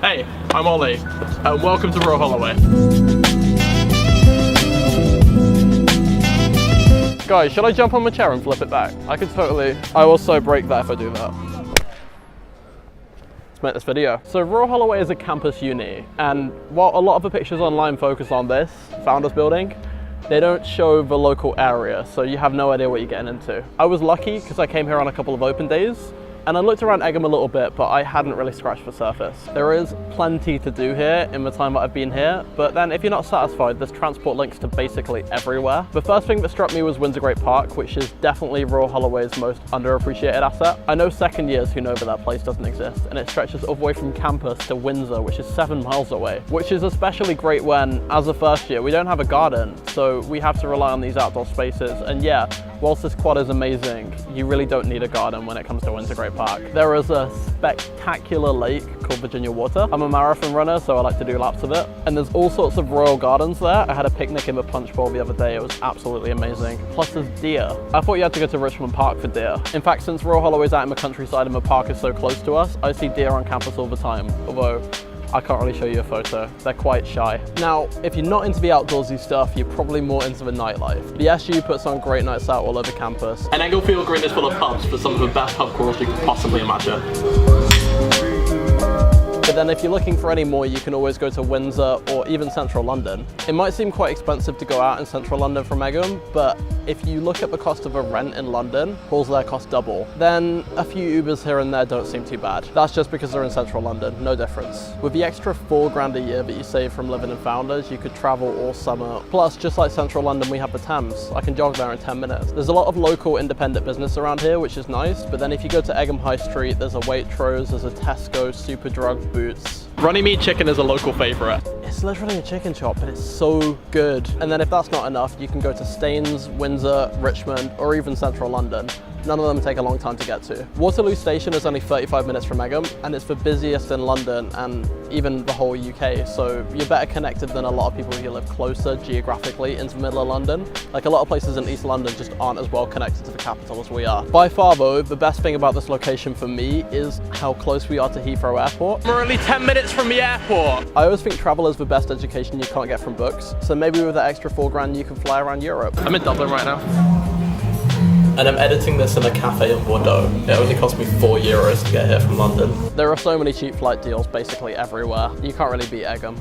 Hey, I'm Ollie, and welcome to Royal Holloway. Guys, should I jump on my chair and flip it back? I will so break that if I do that. Let's make this video. So Royal Holloway is a campus uni, and while a lot of the pictures online focus on this Founders building, they don't show the local area, so you have no idea what you're getting into. I was lucky because I came here on a couple of open days, and I looked around Egham a little bit, but I hadn't really scratched the surface. There is plenty to do here in the time that I've been here, but then if you're not satisfied, there's transport links to basically everywhere. The first thing that struck me was Windsor Great Park, which is definitely Royal Holloway's most underappreciated asset. I know second years who know that place doesn't exist, and it stretches all the way from campus to Windsor, which is 7 miles away, which is especially great when, as a first year, we don't have a garden, so we have to rely on these outdoor spaces. And yeah, whilst this quad is amazing, you really don't need a garden when it comes to Windsor Great Park. There is a spectacular lake called Virginia Water. I'm a marathon runner, so I like to do laps of it. And there's all sorts of royal gardens there. I had a picnic in the punch bowl the other day. It was absolutely amazing. Plus there's deer. I thought you had to go to Richmond Park for deer. In fact, since Royal Holloway's out in the countryside and the park is so close to us, I see deer on campus all the time, although I can't really show you a photo. They're quite shy. Now, if you're not into the outdoorsy stuff, you're probably more into the nightlife. The SU puts on great nights out all over campus. And Englefield Green is full of pubs for some of the best pub crawls you could possibly imagine. But then if you're looking for any more, you can always go to Windsor or even central London. It might seem quite expensive to go out in central London from Egham, but if you look at the cost of a rent in London, halls there cost double. Then a few Ubers here and there don't seem too bad. That's just because they're in central London, no difference. With the extra £4 a year that you save from living in Founders, you could travel all summer. Plus, just like central London, we have the Thames. I can jog there in 10 minutes. There's a lot of local independent business around here, which is nice, but then if you go to Egham High Street, there's a Waitrose, there's a Tesco, Superdrug, Boots. Runny Meat Chicken is a local favourite. It's literally a chicken shop, but it's so good. And then if that's not enough, you can go to Staines, Windsor, Richmond, or even central London. None of them take a long time to get to. Waterloo Station is only 35 minutes from Egham, and it's the busiest in London and even the whole UK, so you're better connected than a lot of people who live closer geographically into the middle of London. Like a lot of places in East London just aren't as well connected to the capital as we are. By far though, the best thing about this location for me is how close we are to Heathrow Airport. We're only 10 minutes from the airport! I always think travel is the best education you can't get from books, so maybe with that extra £4 you can fly around Europe. I'm in Dublin right now. And I'm editing this in a cafe in Bordeaux. It only cost me €4 to get here from London. There are so many cheap flight deals basically everywhere. You can't really beat Egham.